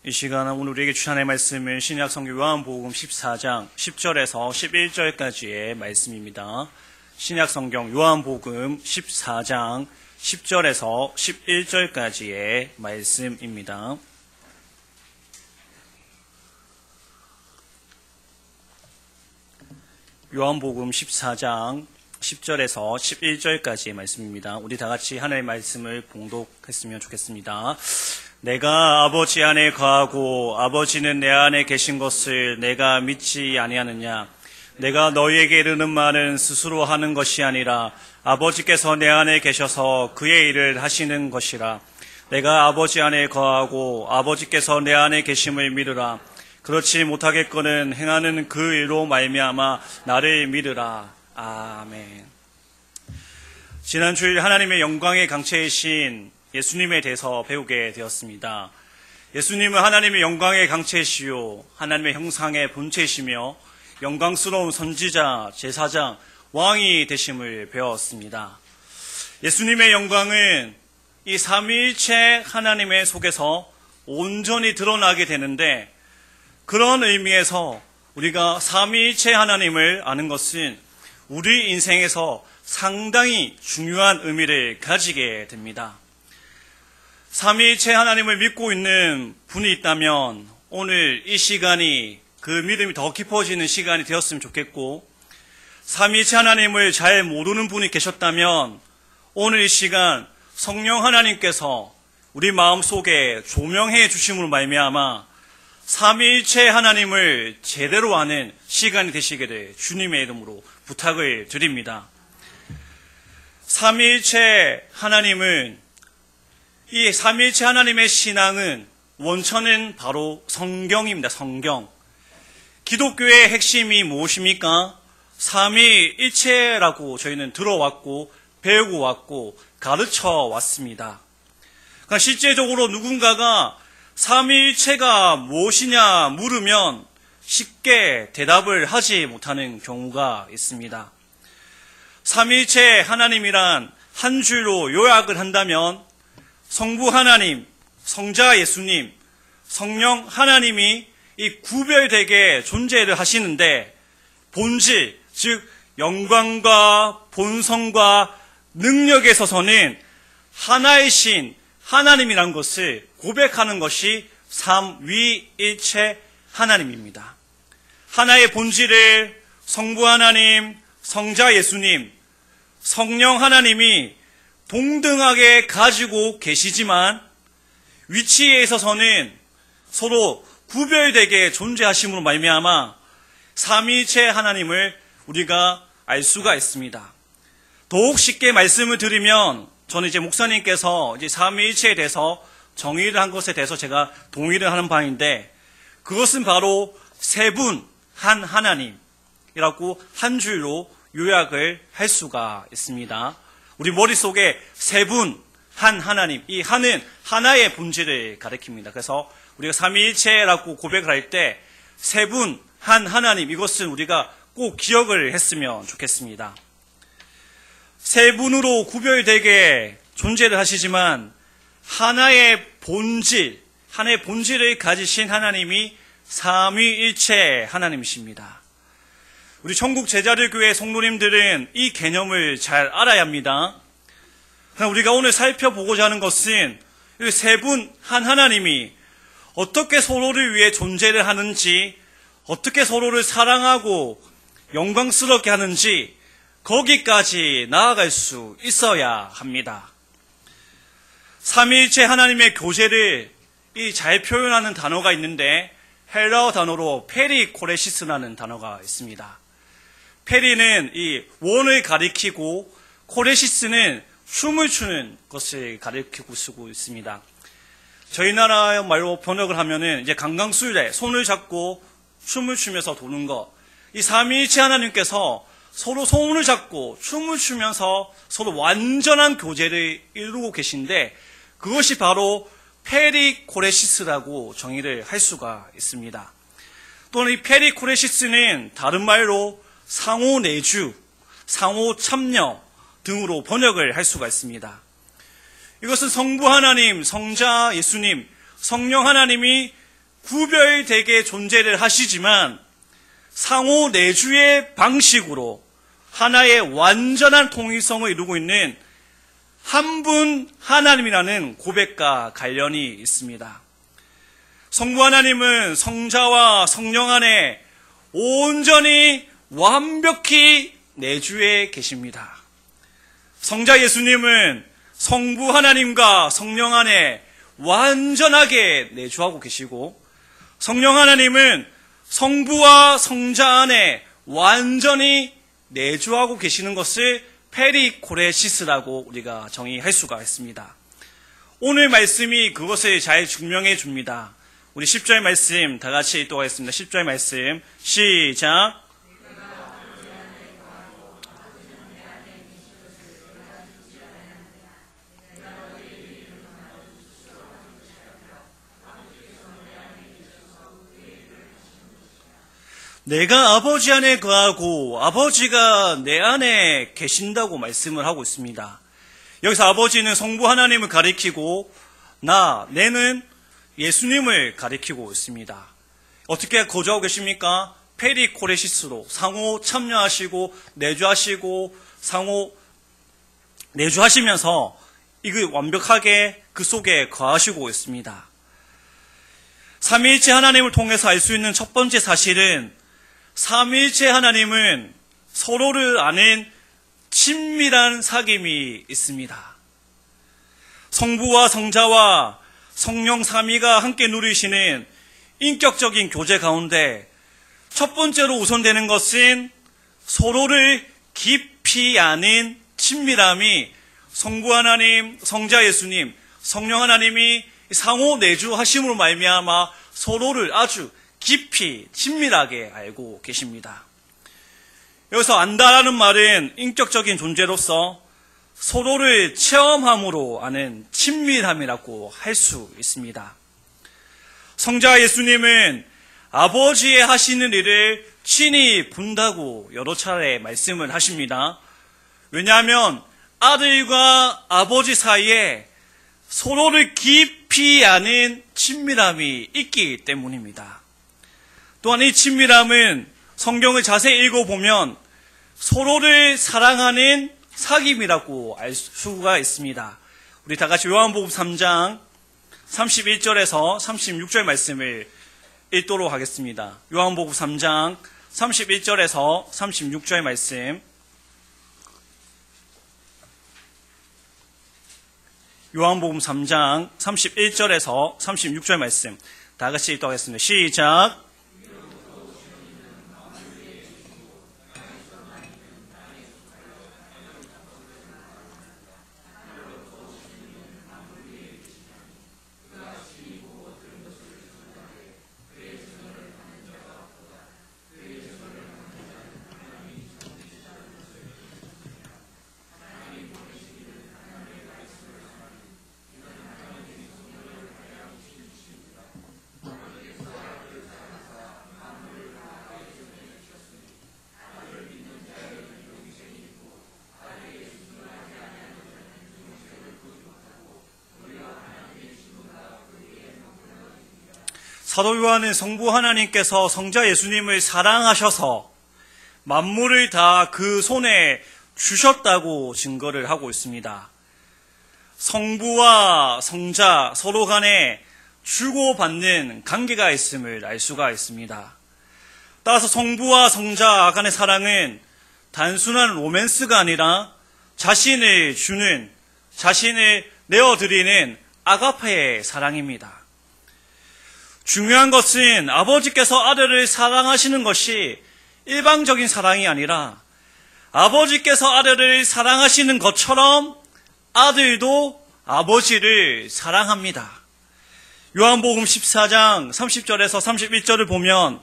이 시간은 오늘 우리에게 주신 하나님의 말씀은 신약 성경 요한복음 14장 10절에서 11절까지의 말씀입니다. 신약 성경 요한복음 14장 10절에서 11절까지의 말씀입니다. 요한복음 14장 10절에서 11절까지의 말씀입니다. 우리 다 같이 하나님의 말씀을 봉독했으면 좋겠습니다. 내가 아버지 안에 거하고 아버지는 내 안에 계신 것을 내가 믿지 아니하느냐? 내가 너희에게 이르는 말은 스스로 하는 것이 아니라 아버지께서 내 안에 계셔서 그의 일을 하시는 것이라. 내가 아버지 안에 거하고 아버지께서 내 안에 계심을 믿으라. 그렇지 못하겠거는 행하는 그 일로 말미암아 나를 믿으라. 아멘. 지난 주일 하나님의 영광의 강체이신 예수님에 대해서 배우게 되었습니다. 예수님은 하나님의 영광의 강체이시요 하나님의 형상의 본체이시며 영광스러운 선지자, 제사장, 왕이 되심을 배웠습니다. 예수님의 영광은 이 삼위일체 하나님의 속에서 온전히 드러나게 되는데, 그런 의미에서 우리가 삼위일체 하나님을 아는 것은 우리 인생에서 상당히 중요한 의미를 가지게 됩니다. 삼위일체 하나님을 믿고 있는 분이 있다면 오늘 이 시간이 그 믿음이 더 깊어지는 시간이 되었으면 좋겠고, 삼위일체 하나님을 잘 모르는 분이 계셨다면 오늘 이 시간 성령 하나님께서 우리 마음속에 조명해 주심으로 말미암아 삼위일체 하나님을 제대로 아는 시간이 되시게 될 주님의 이름으로 부탁을 드립니다. 삼위일체 하나님은, 이 삼위일체 하나님의 신앙은 원천은 바로 성경입니다. 성경. 기독교의 핵심이 무엇입니까? 삼위일체라고 저희는 들어왔고 배우고 왔고 가르쳐 왔습니다. 그러니까 실제적으로 누군가가 삼위일체가 무엇이냐 물으면 쉽게 대답을 하지 못하는 경우가 있습니다. 삼위일체 하나님이란 한 줄로 요약을 한다면 성부 하나님, 성자 예수님, 성령 하나님이 이 구별되게 존재를 하시는데, 본질, 즉 영광과 본성과 능력에 있어서는 하나이신 하나님이라는 것을 고백하는 것이 삼위일체 하나님입니다. 하나의 본질을 성부 하나님, 성자 예수님, 성령 하나님이 동등하게 가지고 계시지만 위치에 있어서는 서로 구별되게 존재하심으로 말미암아 삼위일체 하나님을 우리가 알 수가 있습니다. 더욱 쉽게 말씀을 드리면, 저는 이제 목사님께서 이제 삼위일체에 대해서 정의를 한 것에 대해서 제가 동의를 하는 바인데, 그것은 바로 세 분 한 하나님이라고 한 줄로 요약을 할 수가 있습니다. 우리 머릿속에 세 분 한 하나님, 이 한은 하나의 본질을 가리킵니다. 그래서 우리가 삼위일체라고 고백을 할 때 세 분 한 하나님, 이것은 우리가 꼭 기억을 했으면 좋겠습니다. 세 분으로 구별되게 존재를 하시지만 하나의 본질, 하나의 본질을 가지신 하나님이 삼위일체 하나님이십니다. 우리 천국 제자들교회 성도님들은 이 개념을 잘 알아야 합니다. 우리가 오늘 살펴보고자 하는 것은 이 세 분 한 하나님이 어떻게 서로를 위해 존재를 하는지, 어떻게 서로를 사랑하고 영광스럽게 하는지, 거기까지 나아갈 수 있어야 합니다. 삼위일체 하나님의 교제를 잘 표현하는 단어가 있는데, 헬라어 단어로 페리코레시스라는 단어가 있습니다. 페리는 이 원을 가리키고, 코레시스는 춤을 추는 것을 가리키고 쓰고 있습니다. 저희 나라 말로 번역을 하면은 이제 강강술래, 손을 잡고 춤을 추면서 도는 것. 이 삼위일체 하나님께서 서로 손을 잡고 춤을 추면서 서로 완전한 교제를 이루고 계신데, 그것이 바로 페리코레시스라고 정의를 할 수가 있습니다. 또는 이 페리코레시스는 다른 말로 상호내주, 상호참여 등으로 번역을 할 수가 있습니다. 이것은 성부 하나님, 성자 예수님, 성령 하나님이 구별되게 존재를 하시지만 상호 내주의 방식으로 하나의 완전한 통일성을 이루고 있는 한 분 하나님이라는 고백과 관련이 있습니다. 성부 하나님은 성자와 성령 안에 온전히 완벽히 내주에 계십니다. 성자 예수님은 성부 하나님과 성령 안에 완전하게 내주하고 계시고, 성령 하나님은 성부와 성자 안에 완전히 내주하고 계시는 것을 페리코레시스라고 우리가 정의할 수가 있습니다. 오늘 말씀이 그것을 잘 증명해 줍니다. 우리 10절 말씀 다 같이 읽도록 하겠습니다. 10절 말씀 시작. 내가 아버지 안에 거하고 아버지가 내 안에 계신다고 말씀을 하고 있습니다. 여기서 아버지는 성부 하나님을 가리키고 내는 예수님을 가리키고 있습니다. 어떻게 거주하고 계십니까? 페리코레시스로 상호 참여하시고 내주하시고 상호 내주하시면서 이거 완벽하게 그 속에 거하시고 있습니다. 삼위일체 하나님을 통해서 알 수 있는 첫 번째 사실은 삼위일체 하나님은 서로를 아는 친밀한 사귐이 있습니다. 성부와 성자와 성령 삼위가 함께 누리시는 인격적인 교제 가운데 첫 번째로 우선되는 것은 서로를 깊이 아는 친밀함이 성부 하나님, 성자 예수님, 성령 하나님이 상호 내주하심으로 말미암아 서로를 아주 깊이 친밀하게 알고 계십니다. 여기서 안다라는 말은 인격적인 존재로서 서로를 체험함으로 아는 친밀함이라고 할 수 있습니다. 성자 예수님은 아버지의 하시는 일을 친히 본다고 여러 차례 말씀을 하십니다. 왜냐하면 아들과 아버지 사이에 서로를 깊이 아는 친밀함이 있기 때문입니다. 또한 이 친밀함은 성경을 자세히 읽어보면 서로를 사랑하는 사귐이라고 알 수가 있습니다. 우리 다 같이 요한복음 3장 31절에서 36절 말씀을 읽도록 하겠습니다. 요한복음 3장 31절에서 36절 말씀. 요한복음 3장 31절에서 36절 말씀 다 같이 읽도록 하겠습니다. 시작. 사도 요한은 성부 하나님께서 성자 예수님을 사랑하셔서 만물을 다 그 손에 주셨다고 증거를 하고 있습니다. 성부와 성자 서로 간에 주고받는 관계가 있음을 알 수가 있습니다. 따라서 성부와 성자 간의 사랑은 단순한 로맨스가 아니라 자신을 내어드리는 아가페의 사랑입니다. 중요한 것은 아버지께서 아들을 사랑하시는 것이 일방적인 사랑이 아니라 아버지께서 아들을 사랑하시는 것처럼 아들도 아버지를 사랑합니다. 요한복음 14장 30절에서 31절을 보면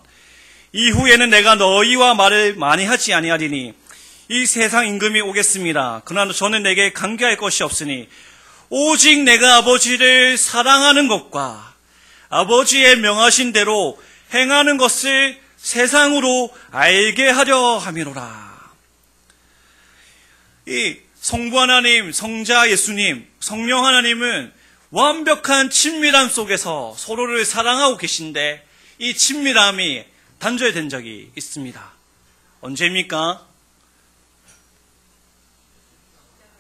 이후에는 내가 너희와 말을 많이 하지 아니하리니 이 세상 임금이 오겠습니다. 그러나 저는 내게 관계할 것이 없으니 오직 내가 아버지를 사랑하는 것과 아버지의 명하신 대로 행하는 것을 세상으로 알게 하려 함이로라. 이 성부 하나님, 성자 예수님, 성령 하나님은 완벽한 친밀함 속에서 서로를 사랑하고 계신데 이 친밀함이 단절된 적이 있습니다. 언제입니까?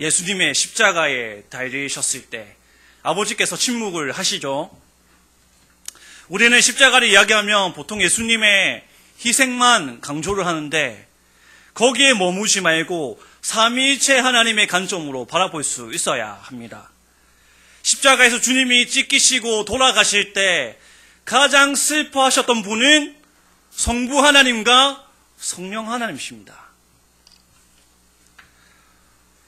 예수님의 십자가에 달리셨을 때 아버지께서 침묵을 하시죠. 우리는 십자가를 이야기하면 보통 예수님의 희생만 강조를 하는데 거기에 머무지 말고 삼위일체 하나님의 관점으로 바라볼 수 있어야 합니다. 십자가에서 주님이 찢기시고 돌아가실 때 가장 슬퍼하셨던 분은 성부 하나님과 성령 하나님이십니다.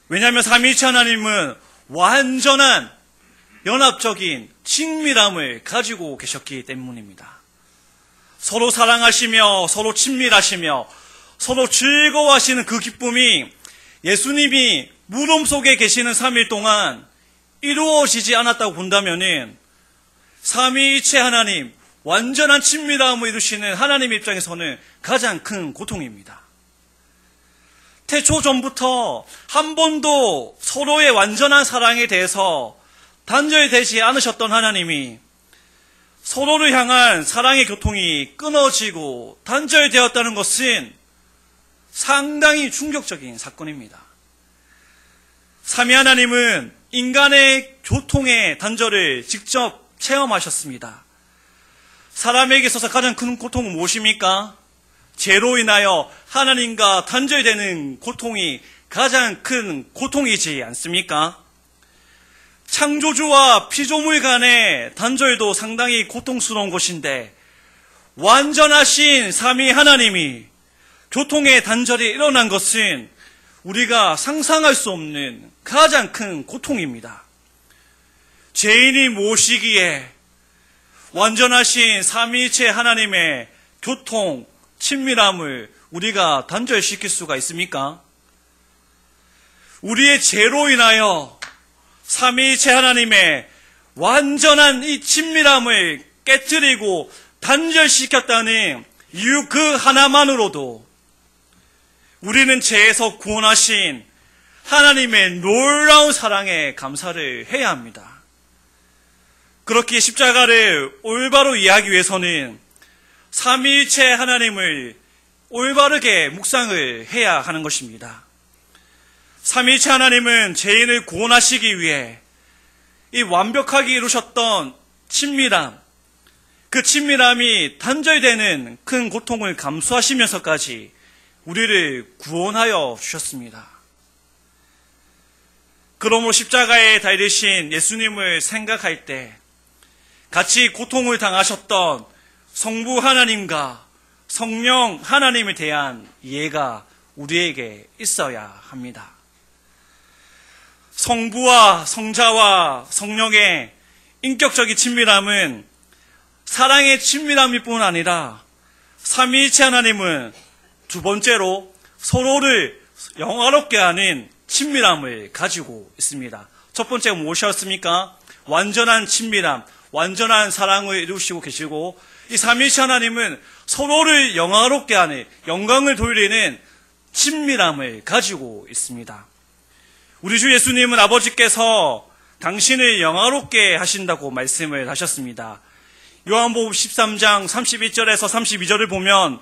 왜냐하면 삼위일체 하나님은 완전한 연합적인 친밀함을 가지고 계셨기 때문입니다. 서로 사랑하시며 서로 친밀하시며 서로 즐거워하시는 그 기쁨이 예수님이 무덤 속에 계시는 3일 동안 이루어지지 않았다고 본다면은 삼위일체 하나님, 완전한 친밀함을 이루시는 하나님 입장에서는 가장 큰 고통입니다. 태초 전부터 한 번도 서로의 완전한 사랑에 대해서 단절되지 않으셨던 하나님이 서로를 향한 사랑의 교통이 끊어지고 단절되었다는 것은 상당히 충격적인 사건입니다. 삼위 하나님은 인간의 교통의 단절을 직접 체험하셨습니다. 사람에게 있어서 가장 큰 고통은 무엇입니까? 죄로 인하여 하나님과 단절되는 고통이 가장 큰 고통이지 않습니까? 창조주와 피조물 간의 단절도 상당히 고통스러운 것인데 완전하신 삼위 하나님이 교통의 단절이 일어난 것은 우리가 상상할 수 없는 가장 큰 고통입니다. 죄인이 무엇이기에 완전하신 삼위일체 하나님의 교통, 친밀함을 우리가 단절시킬 수가 있습니까? 우리의 죄로 인하여 삼위일체 하나님의 완전한 이 친밀함을 깨뜨리고 단절시켰다는 이유 그 하나만으로도 우리는 죄에서 구원하신 하나님의 놀라운 사랑에 감사를 해야 합니다. 그렇게 십자가를 올바로 이해하기 위해서는 삼위일체 하나님을 올바르게 묵상을 해야 하는 것입니다. 삼위일체 하나님은 죄인을 구원하시기 위해 이 완벽하게 이루셨던 친밀함, 그 친밀함이 단절되는 큰 고통을 감수하시면서까지 우리를 구원하여 주셨습니다. 그러므로 십자가에 달리신 예수님을 생각할 때 같이 고통을 당하셨던 성부 하나님과 성령 하나님에 대한 이해가 우리에게 있어야 합니다. 성부와 성자와 성령의 인격적인 친밀함은 사랑의 친밀함일 뿐 아니라 삼위일체 하나님은 두 번째로 서로를 영화롭게 하는 친밀함을 가지고 있습니다. 첫 번째가 무엇이었습니까? 완전한 친밀함, 완전한 사랑을 이루시고 계시고 이 삼위일체 하나님은 서로를 영화롭게 하는, 영광을 돌리는 친밀함을 가지고 있습니다. 우리 주 예수님은 아버지께서 당신을 영화롭게 하신다고 말씀을 하셨습니다. 요한복음 13장 31절에서 32절을 보면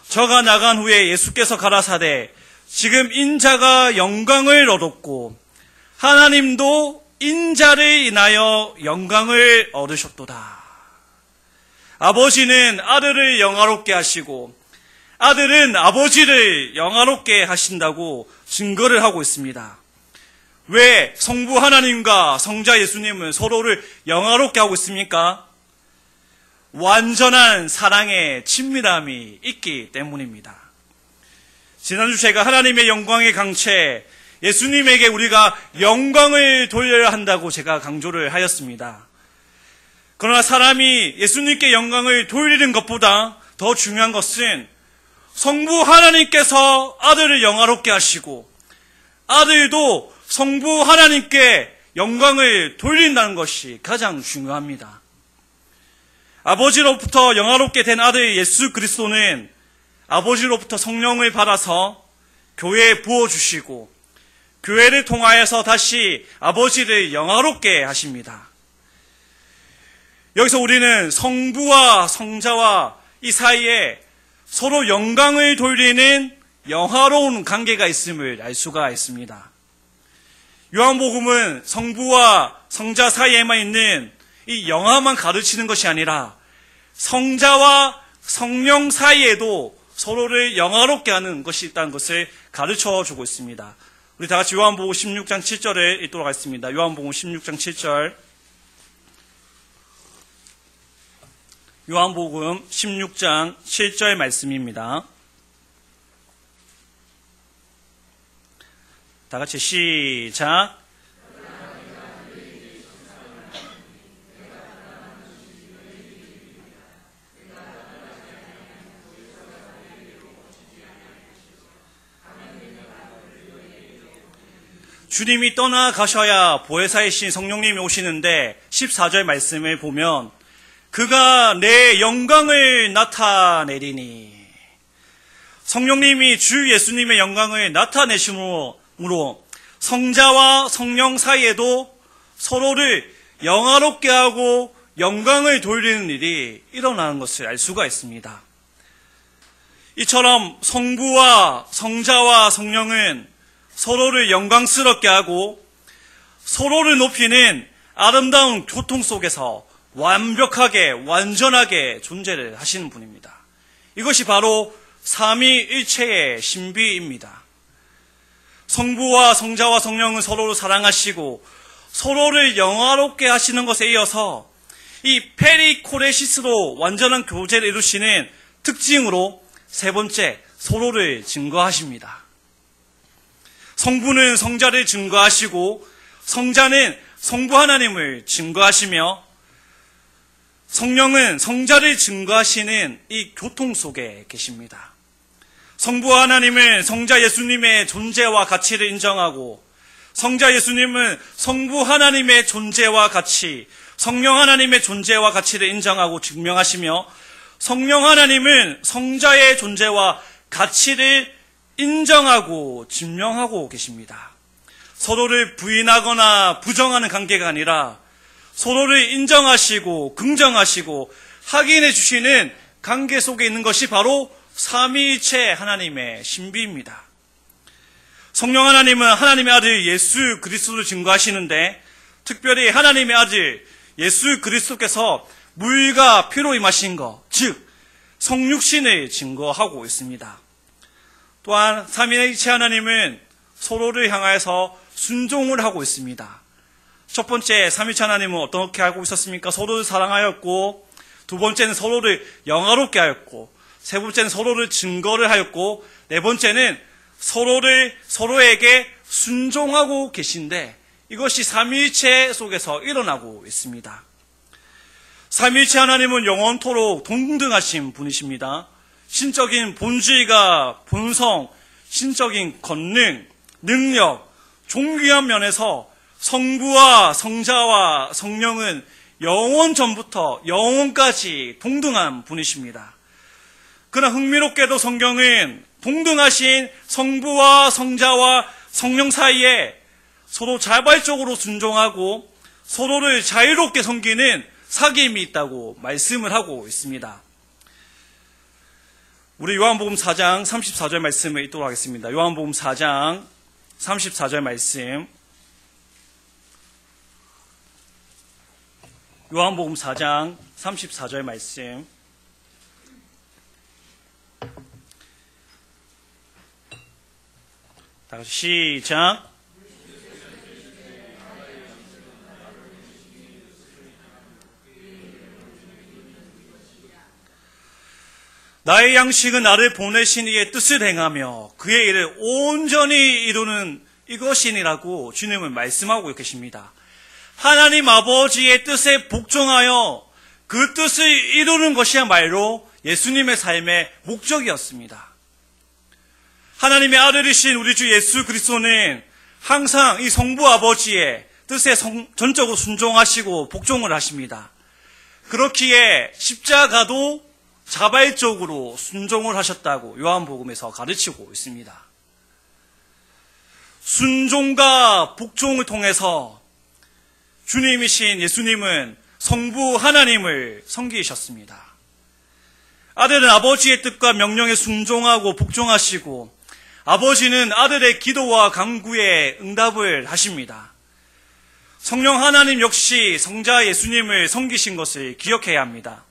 저가 나간 후에 예수께서 가라사대 지금 인자가 영광을 얻었고 하나님도 인자를 인하여 영광을 얻으셨도다. 아버지는 아들을 영화롭게 하시고 아들은 아버지를 영화롭게 하신다고 증거를 하고 있습니다. 왜 성부 하나님과 성자 예수님은 서로를 영화롭게 하고 있습니까? 완전한 사랑의 친밀함이 있기 때문입니다. 지난주 제가 하나님의 영광의 강체, 예수님에게 우리가 영광을 돌려야 한다고 제가 강조를 하였습니다. 그러나 사람이 예수님께 영광을 돌리는 것보다 더 중요한 것은 성부 하나님께서 아들을 영화롭게 하시고 아들도 성부 하나님께 영광을 돌린다는 것이 가장 중요합니다. 아버지로부터 영화롭게 된 아들 예수 그리스도는 아버지로부터 성령을 받아서 교회에 부어주시고 교회를 통하여서 다시 아버지를 영화롭게 하십니다. 여기서 우리는 성부와 성자와 이 사이에 서로 영광을 돌리는 영화로운 관계가 있음을 알 수가 있습니다. 요한복음은 성부와 성자 사이에만 있는 이 영화만 가르치는 것이 아니라 성자와 성령 사이에도 서로를 영화롭게 하는 것이 있다는 것을 가르쳐 주고 있습니다. 우리 다 같이 요한복음 16장 7절을 읽도록 하겠습니다. 요한복음 16장 7절. 요한복음 16장 7절 말씀입니다. 다 같이 시작. 주님이 떠나가셔야 보혜사이신 성령님이 오시는데 14절 말씀을 보면 그가 내 영광을 나타내리니, 성령님이 주 예수님의 영광을 나타내심으로 성자와 성령 사이에도 서로를 영화롭게 하고 영광을 돌리는 일이 일어나는 것을 알 수가 있습니다. 이처럼 성부와 성자와 성령은 서로를 영광스럽게 하고 서로를 높이는 아름다운 교통 속에서 완벽하게 완전하게 존재를 하시는 분입니다. 이것이 바로 삼위일체의 신비입니다. 성부와 성자와 성령은 서로를 사랑하시고 서로를 영화롭게 하시는 것에 이어서 이 페리코레시스로 완전한 교제를 이루시는 특징으로 세 번째, 서로를 증거하십니다. 성부는 성자를 증거하시고 성자는 성부 하나님을 증거하시며 성령은 성자를 증거하시는 이 교통 속에 계십니다. 성부 하나님은 성자 예수님의 존재와 가치를 인정하고 성자 예수님은 성부 하나님의 존재와 가치, 성령 하나님의 존재와 가치를 인정하고 증명하시며 성령 하나님은 성자의 존재와 가치를 인정하고 증명하고 계십니다. 서로를 부인하거나 부정하는 관계가 아니라 서로를 인정하시고 긍정하시고 확인해 주시는 관계 속에 있는 것이 바로 삼위일체 하나님의 신비입니다. 성령 하나님은 하나님의 아들 예수 그리스도를 증거하시는데 특별히 하나님의 아들 예수 그리스도께서 물과 피로 임하신 것, 즉 성육신을 증거하고 있습니다. 또한 삼위일체 하나님은 서로를 향해서 순종을 하고 있습니다. 첫 번째, 삼위일체 하나님은 어떻게 하고 있었습니까? 서로를 사랑하였고, 두 번째는 서로를 영화롭게 하였고, 세 번째는 서로를 증거를 하였고, 네 번째는 서로에게 순종하고 계신데 이것이 삼위일체 속에서 일어나고 있습니다. 삼위일체 하나님은 영원토록 동등하신 분이십니다. 신적인 본질과 본성, 신적인 권능, 능력, 존귀한 면에서 성부와 성자와 성령은 영원 전부터 영원까지 동등한 분이십니다. 그러나 흥미롭게도 성경은 동등하신 성부와 성자와 성령 사이에 서로 자발적으로 순종하고 서로를 자유롭게 섬기는 사귐이 있다고 말씀을 하고 있습니다. 우리 요한복음 4장 34절 말씀을 읽도록 하겠습니다. 요한복음 4장 34절 말씀. 요한복음 4장 34절 말씀. 다 같이 시작. 나의 양식은 나를 보내신 이의 뜻을 행하며 그의 일을 온전히 이루는 이것이니라고 주님은 말씀하고 계십니다. 하나님 아버지의 뜻에 복종하여 그 뜻을 이루는 것이야말로 예수님의 삶의 목적이었습니다. 하나님의 아들이신 우리 주 예수 그리스도는 항상 이 성부 아버지의 뜻에 전적으로 순종하시고 복종을 하십니다. 그렇기에 십자가도 자발적으로 순종을 하셨다고 요한복음에서 가르치고 있습니다. 순종과 복종을 통해서 주님이신 예수님은 성부 하나님을 섬기셨습니다. 아들은 아버지의 뜻과 명령에 순종하고 복종하시고 아버지는 아들의 기도와 간구에 응답을 하십니다. 성령 하나님 역시 성자 예수님을 섬기신 것을 기억해야 합니다.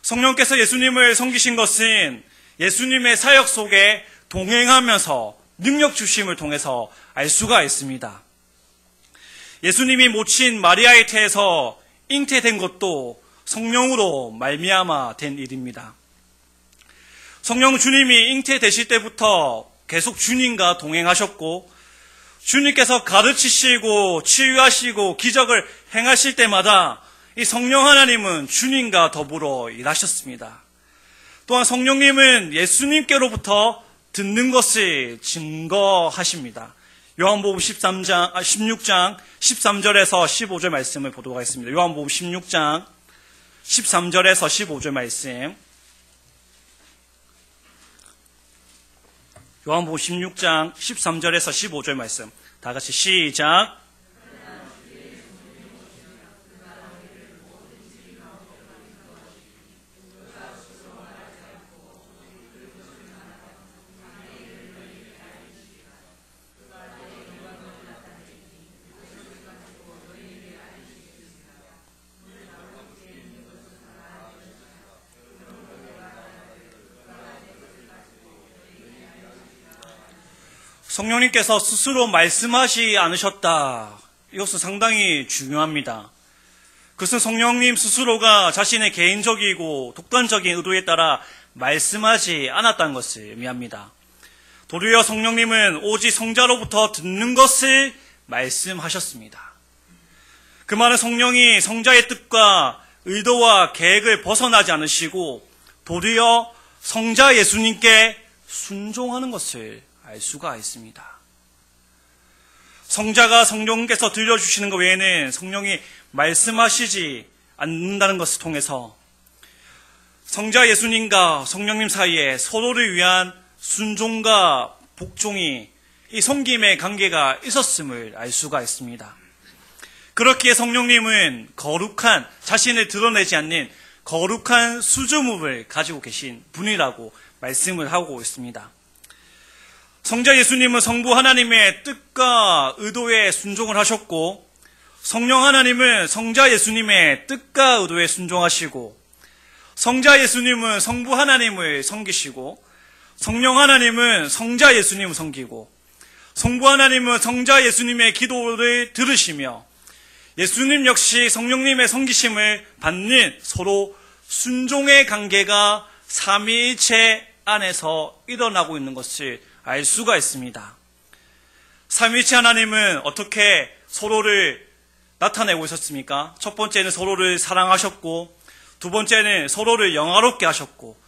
성령께서 예수님을 섬기신 것은 예수님의 사역 속에 동행하면서 능력 주심을 통해서 알 수가 있습니다. 예수님이 모친 마리아의 태에서 잉태된 것도 성령으로 말미암아 된 일입니다. 성령 주님이 잉태되실 때부터 계속 주님과 동행하셨고 주님께서 가르치시고 치유하시고 기적을 행하실 때마다 이 성령 하나님은 주님과 더불어 일하셨습니다. 또한 성령님은 예수님께로부터 듣는 것을 증거하십니다. 요한복음 16장 13절에서 15절 말씀을 보도록 하겠습니다. 요한복음 16장 13절에서 15절 말씀. 요한복음 16장 13절에서 15절 말씀. 다 같이 시작. 성령님께서 스스로 말씀하지 않으셨다. 이것은 상당히 중요합니다. 그것은 성령님 스스로가 자신의 개인적이고 독단적인 의도에 따라 말씀하지 않았다는 것을 의미합니다. 도리어 성령님은 오직 성자로부터 듣는 것을 말씀하셨습니다. 그 말은 성령이 성자의 뜻과 의도와 계획을 벗어나지 않으시고 도리어 성자 예수님께 순종하는 것을 알 수가 있습니다. 성자가 성령께서 들려주시는 것 외에는 성령이 말씀하시지 않는다는 것을 통해서 성자 예수님과 성령님 사이에 서로를 위한 순종과 복종이 이 섬김의 관계가 있었음을 알 수가 있습니다. 그렇기에 성령님은 거룩한, 자신을 드러내지 않는 거룩한 수줍음을 가지고 계신 분이라고 말씀을 하고 있습니다. 성자 예수님은 성부 하나님의 뜻과 의도에 순종을 하셨고 성령 하나님은 성자 예수님의 뜻과 의도에 순종하시고 성자 예수님은 성부 하나님을 섬기시고 성령 하나님은 성자 예수님을 섬기고 성부 하나님은 성자 예수님의 기도를 들으시며 예수님 역시 성령님의 섬기심을 받는 서로 순종의 관계가 삼위일체 안에서 일어나고 있는 것을 알 수가 있습니다. 삼위일체 하나님은 어떻게 서로를 나타내고 있었습니까? 첫 번째는 서로를 사랑하셨고 두 번째는 서로를 영화롭게 하셨고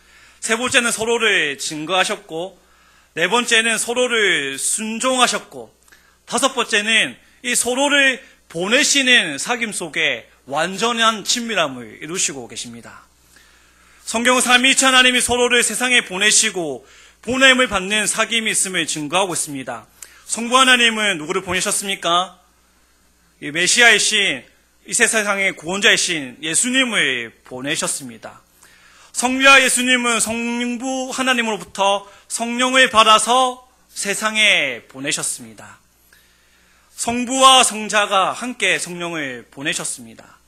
세 번째는 서로를 증거하셨고 네 번째는 서로를 순종하셨고 다섯 번째는 이 서로를 보내시는 사귐 속에 완전한 친밀함을 이루시고 계십니다. 성경은 삼위일체 하나님이 서로를 세상에 보내시고 보냄을 받는 사귐이 있음을 증거하고 있습니다. 성부 하나님은 누구를 보내셨습니까? 이 메시아이신, 이 세상의 구원자이신 예수님을 보내셨습니다. 성자 예수님은 성부 하나님으로부터 성령을 받아서 세상에 보내셨습니다. 성부와 성자가 함께 성령을 보내셨습니다.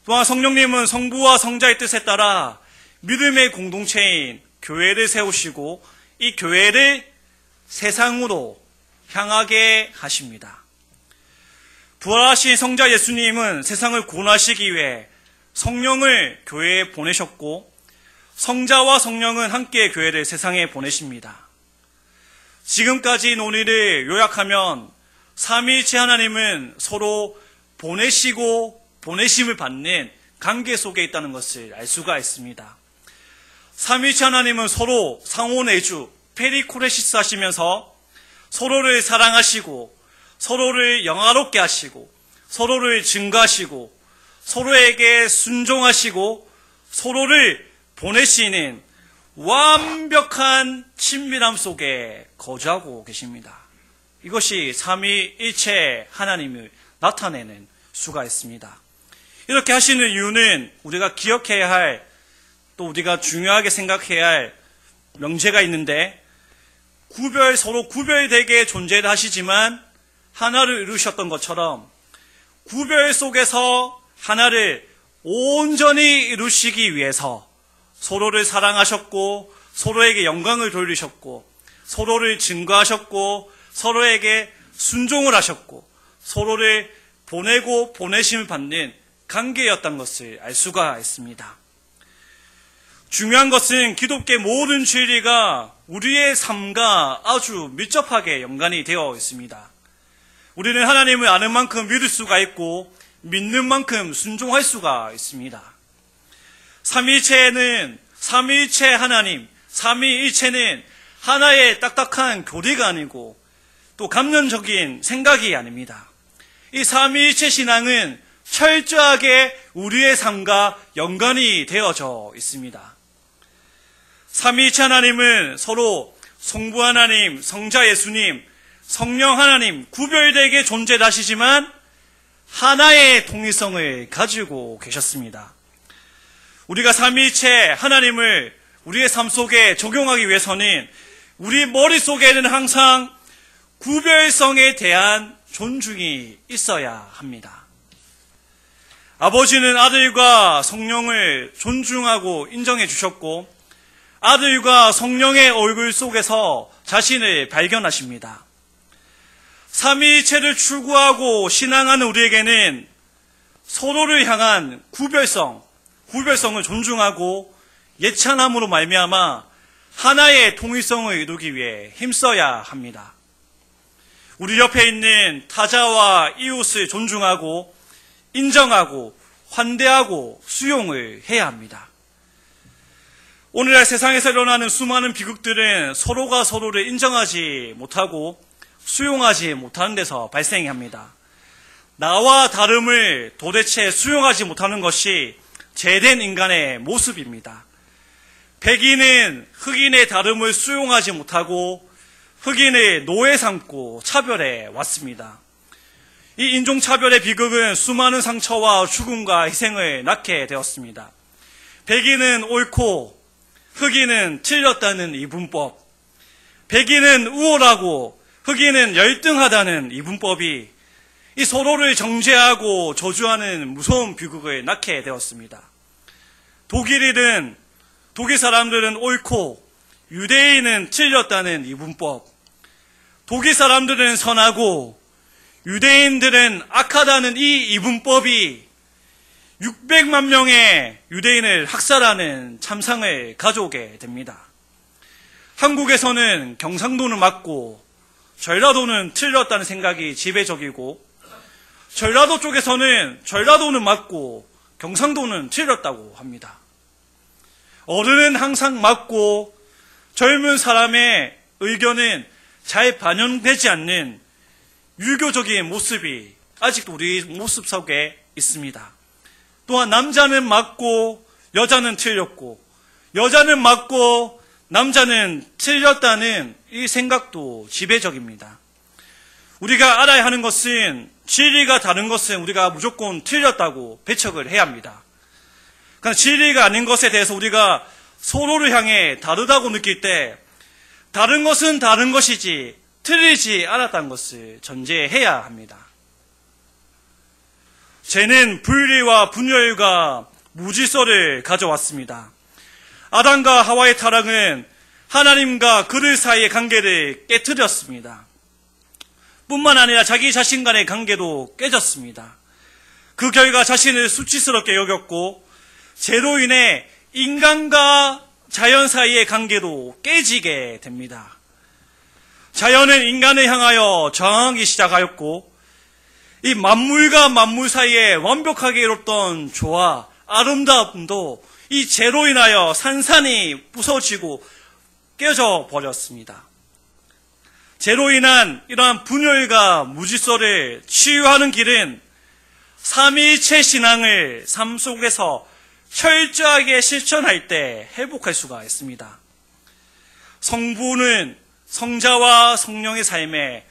또한 성령님은 성부와 성자의 뜻에 따라 믿음의 공동체인 교회를 세우시고 이 교회를 세상으로 향하게 하십니다. 부활하신 성자 예수님은 세상을 구원하시기 위해 성령을 교회에 보내셨고 성자와 성령은 함께 교회를 세상에 보내십니다. 지금까지 논의를 요약하면 삼위일체 하나님은 서로 보내시고 보내심을 받는 관계 속에 있다는 것을 알 수가 있습니다. 삼위일체 하나님은 서로 상호내주, 페리코레시스 하시면서 서로를 사랑하시고 서로를 영화롭게 하시고 서로를 증거하시고 서로에게 순종하시고 서로를 보내시는 완벽한 친밀함 속에 거주하고 계십니다. 이것이 삼위일체 하나님을 나타내는 수가 있습니다. 이렇게 하시는 이유는 우리가 기억해야 할, 또 우리가 중요하게 생각해야 할 명제가 있는데, 서로 구별되게 존재를 하시지만 하나를 이루셨던 것처럼 구별 속에서 하나를 온전히 이루시기 위해서 서로를 사랑하셨고, 서로에게 영광을 돌리셨고, 서로를 증거하셨고, 서로에게 순종을 하셨고, 서로를 보내고 보내심을 받는 관계였던 것을 알 수가 있습니다. 중요한 것은 기독교 모든 진리가 우리의 삶과 아주 밀접하게 연관이 되어 있습니다. 우리는 하나님을 아는 만큼 믿을 수가 있고, 믿는 만큼 순종할 수가 있습니다. 삼위일체 하나님, 삼위일체는 하나의 딱딱한 교리가 아니고 또 감론적인 생각이 아닙니다. 이 삼위일체 신앙은 철저하게 우리의 삶과 연관이 되어져 있습니다. 삼위일체 하나님은 서로 성부 하나님, 성자 예수님, 성령 하나님 구별되게 존재하시지만 하나의 통일성을 가지고 계셨습니다. 우리가 삼위일체 하나님을 우리의 삶 속에 적용하기 위해서는 우리 머릿속에는 항상 구별성에 대한 존중이 있어야 합니다. 아버지는 아들과 성령을 존중하고 인정해 주셨고, 아들과 성령의 얼굴 속에서 자신을 발견하십니다. 삼위일체를 추구하고 신앙하는 우리에게는 서로를 향한 구별성을 존중하고 예찬함으로 말미암아 하나의 통일성을 이루기 위해 힘써야 합니다. 우리 옆에 있는 타자와 이웃을 존중하고 인정하고 환대하고 수용을 해야 합니다. 오늘날 세상에서 일어나는 수많은 비극들은 서로가 서로를 인정하지 못하고 수용하지 못하는 데서 발생합니다. 나와 다름을 도대체 수용하지 못하는 것이 죄된 인간의 모습입니다. 백인은 흑인의 다름을 수용하지 못하고 흑인을 노예 삼고 차별해 왔습니다. 이 인종차별의 비극은 수많은 상처와 죽음과 희생을 낳게 되었습니다. 백인은 옳고 흑인은 틀렸다는 이분법, 백인은 우월하고 흑인은 열등하다는 이분법이 이 서로를 정죄하고 저주하는 무서운 비극을 낳게 되었습니다. 독일 사람들은 옳고 유대인은 틀렸다는 이분법, 독일 사람들은 선하고 유대인들은 악하다는 이 이분법이 600만 명의 유대인을 학살하는 참상을 가져오게 됩니다. 한국에서는 경상도는 맞고 전라도는 틀렸다는 생각이 지배적이고, 전라도 쪽에서는 전라도는 맞고 경상도는 틀렸다고 합니다. 어른은 항상 맞고 젊은 사람의 의견은 잘 반영되지 않는 유교적인 모습이 아직도 우리 모습 속에 있습니다. 또한 남자는 맞고 여자는 틀렸고, 여자는 맞고 남자는 틀렸다는 이 생각도 지배적입니다. 우리가 알아야 하는 것은 진리가 다른 것은 우리가 무조건 틀렸다고 배척을 해야 합니다. 그러니까 진리가 아닌 것에 대해서 우리가 서로를 향해 다르다고 느낄 때 다른 것은 다른 것이지 틀리지 않았다는 것을 전제해야 합니다. 죄는 분리와 분열과 무질서를 가져왔습니다. 아담과 하와의 타락은 하나님과 그들 사이의 관계를 깨뜨렸습니다. 뿐만 아니라 자기 자신 간의 관계도 깨졌습니다. 그 결과 자신을 수치스럽게 여겼고, 죄로 인해 인간과 자연 사이의 관계도 깨지게 됩니다. 자연은 인간을 향하여 저항하기 시작하였고, 이 만물과 만물 사이에 완벽하게 이뤘던 조화, 아름다움도 이 죄로 인하여 산산이 부서지고 깨져 버렸습니다. 죄로 인한 이러한 분열과 무질서를 치유하는 길은 삼위일체 신앙을 삶 속에서 철저하게 실천할 때 회복할 수가 있습니다. 성부는 성자와 성령의 삶에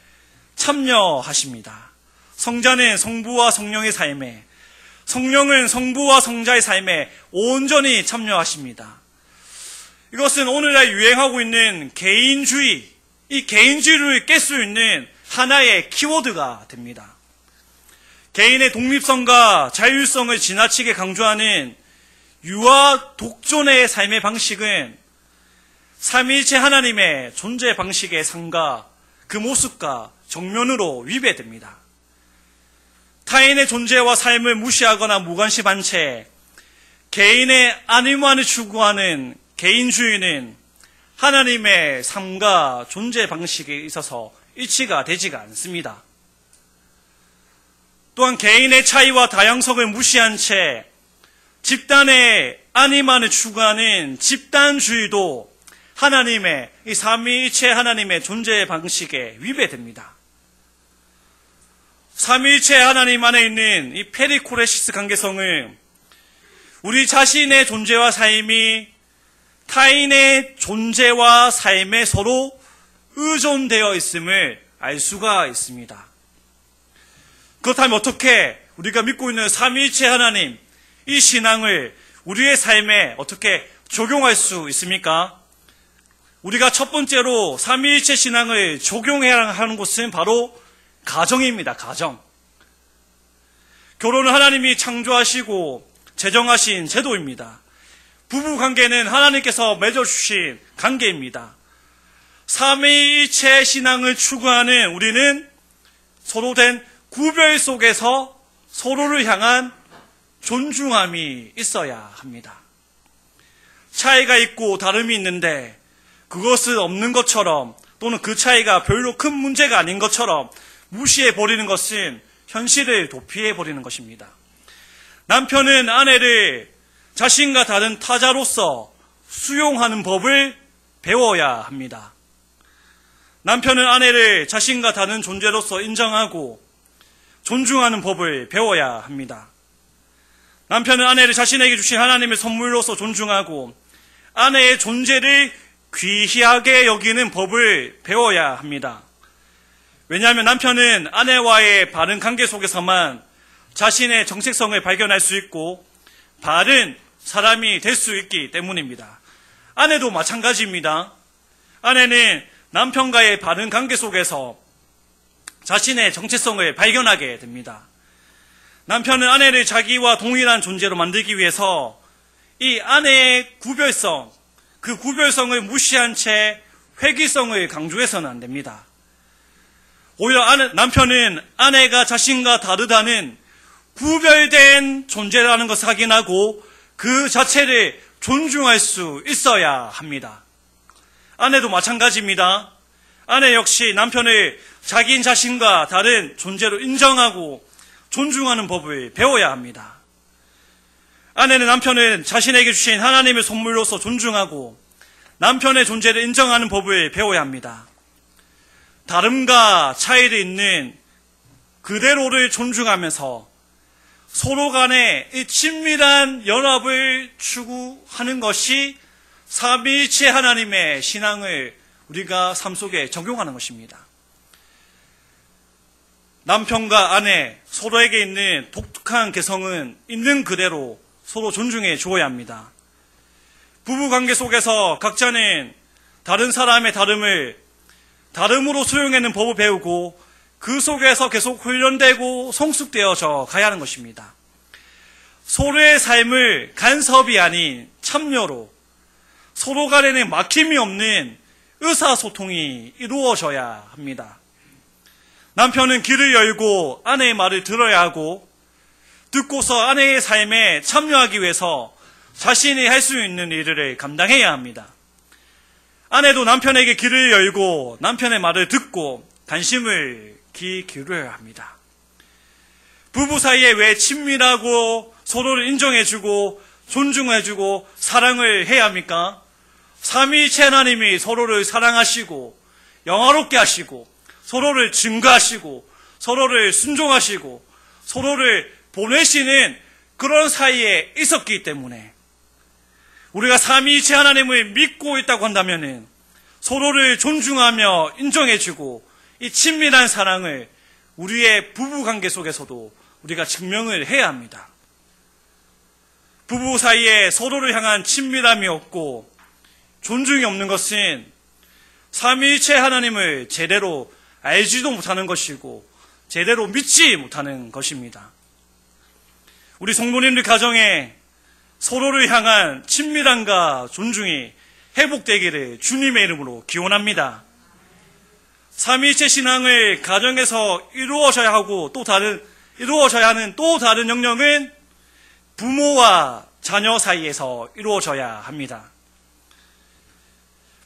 참여하십니다. 성자는 성부와 성령의 삶에, 성령은 성부와 성자의 삶에 온전히 참여하십니다. 이것은 오늘날 유행하고 있는 개인주의, 이 개인주의를 깰 수 있는 하나의 키워드가 됩니다. 개인의 독립성과 자율성을 지나치게 강조하는 유아 독존의 삶의 방식은 삼위일체 하나님의 존재 방식의 삶과 그 모습과 정면으로 위배됩니다. 타인의 존재와 삶을 무시하거나 무관심한 채 개인의 안위만을 추구하는 개인주의는 하나님의 삶과 존재 방식에 있어서 일치가 되지가 않습니다. 또한 개인의 차이와 다양성을 무시한 채 집단의 안위만을 추구하는 집단주의도 하나님의 이 삼위일체 하나님의 존재 방식에 위배됩니다. 삼위일체 하나님 안에 있는 이 페리코레시스 관계성은 우리 자신의 존재와 삶이 타인의 존재와 삶에 서로 의존되어 있음을 알 수가 있습니다. 그렇다면 어떻게 우리가 믿고 있는 삼위일체 하나님, 이 신앙을 우리의 삶에 어떻게 적용할 수 있습니까? 우리가 첫 번째로 삼위일체 신앙을 적용해야 하는 곳은 바로 가정입니다. 가정. 결혼은 하나님이 창조하시고 제정하신 제도입니다. 부부관계는 하나님께서 맺어주신 관계입니다. 삼위일체 신앙을 추구하는 우리는 서로 된 구별 속에서 서로를 향한 존중함이 있어야 합니다. 차이가 있고 다름이 있는데 그것은 없는 것처럼 또는 그 차이가 별로 큰 문제가 아닌 것처럼 무시해버리는 것은 현실을 도피해버리는 것입니다. 남편은 아내를 자신과 다른 타자로서 수용하는 법을 배워야 합니다. 남편은 아내를 자신과 다른 존재로서 인정하고 존중하는 법을 배워야 합니다. 남편은 아내를 자신에게 주신 하나님의 선물로서 존중하고 아내의 존재를 귀하게 여기는 법을 배워야 합니다. 왜냐하면 남편은 아내와의 바른 관계 속에서만 자신의 정체성을 발견할 수 있고 바른 사람이 될 수 있기 때문입니다. 아내도 마찬가지입니다. 아내는 남편과의 바른 관계 속에서 자신의 정체성을 발견하게 됩니다. 남편은 아내를 자기와 동일한 존재로 만들기 위해서 이 아내의 구별성, 그 구별성을 무시한 채 획일성을 강조해서는 안 됩니다. 오히려 남편은 아내가 자신과 다르다는 구별된 존재라는 것을 확인하고 그 자체를 존중할 수 있어야 합니다. 아내도 마찬가지입니다. 아내 역시 남편을 자기 자신과 다른 존재로 인정하고 존중하는 법을 배워야 합니다. 아내는 남편을 자신에게 주신 하나님의 선물로서 존중하고 남편의 존재를 인정하는 법을 배워야 합니다. 다름과 차이를 있는 그대로를 존중하면서 서로 간의 이 친밀한 연합을 추구하는 것이 삼위일체 하나님의 신앙을 우리가 삶 속에 적용하는 것입니다. 남편과 아내 서로에게 있는 독특한 개성은 있는 그대로 서로 존중해 주어야 합니다. 부부관계 속에서 각자는 다른 사람의 다름을 다름으로 수용하는 법을 배우고 그 속에서 계속 훈련되고 성숙되어져 가야 하는 것입니다. 서로의 삶을 간섭이 아닌 참여로 서로 간에는 막힘이 없는 의사소통이 이루어져야 합니다. 남편은 귀를 열고 아내의 말을 들어야 하고 듣고서 아내의 삶에 참여하기 위해서 자신이 할 수 있는 일을 감당해야 합니다. 아내도 남편에게 귀를 열고 남편의 말을 듣고 관심을 기울여야 합니다. 부부 사이에 왜 친밀하고 서로를 인정해주고 존중해주고 사랑을 해야 합니까? 삼위일체 하나님이 서로를 사랑하시고 영화롭게 하시고 서로를 증거하시고 서로를 순종하시고 서로를 보내시는 그런 사이에 있었기 때문에 우리가 삼위일체 하나님을 믿고 있다고 한다면 서로를 존중하며 인정해주고 이 친밀한 사랑을 우리의 부부관계 속에서도 우리가 증명을 해야 합니다. 부부 사이에 서로를 향한 친밀함이 없고 존중이 없는 것은 삼위일체 하나님을 제대로 알지도 못하는 것이고 제대로 믿지 못하는 것입니다. 우리 성도님들 가정에 서로를 향한 친밀함과 존중이 회복되기를 주님의 이름으로 기원합니다. 삼위일체 신앙을 가정에서 이루어져야 하고 이루어져야 하는 또 다른 영역은 부모와 자녀 사이에서 이루어져야 합니다.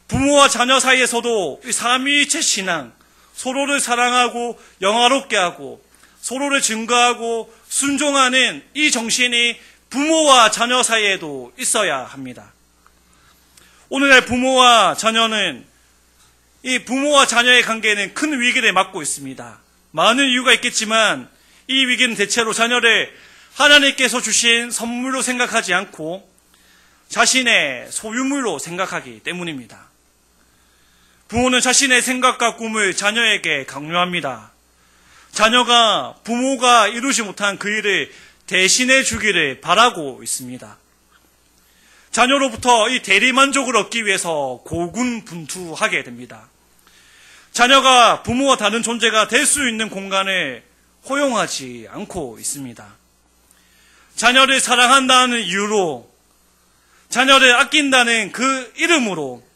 부모와 자녀 사이에서도 이 삼위일체 신앙, 서로를 사랑하고 영화롭게 하고 서로를 증거하고 순종하는 이 정신이 부모와 자녀 사이에도 있어야 합니다. 오늘날 부모와 자녀는 이 부모와 자녀의 관계는 큰 위기를 맞고 있습니다. 많은 이유가 있겠지만 이 위기는 대체로 자녀를 하나님께서 주신 선물로 생각하지 않고 자신의 소유물로 생각하기 때문입니다. 부모는 자신의 생각과 꿈을 자녀에게 강요합니다. 자녀가 부모가 이루지 못한 그 일을 대신해 주기를 바라고 있습니다. 자녀로부터 이 대리만족을 얻기 위해서 고군분투하게 됩니다. 자녀가 부모와 다른 존재가 될 수 있는 공간을 허용하지 않고 있습니다. 자녀를 사랑한다는 이유로, 자녀를 아낀다는 그 이름으로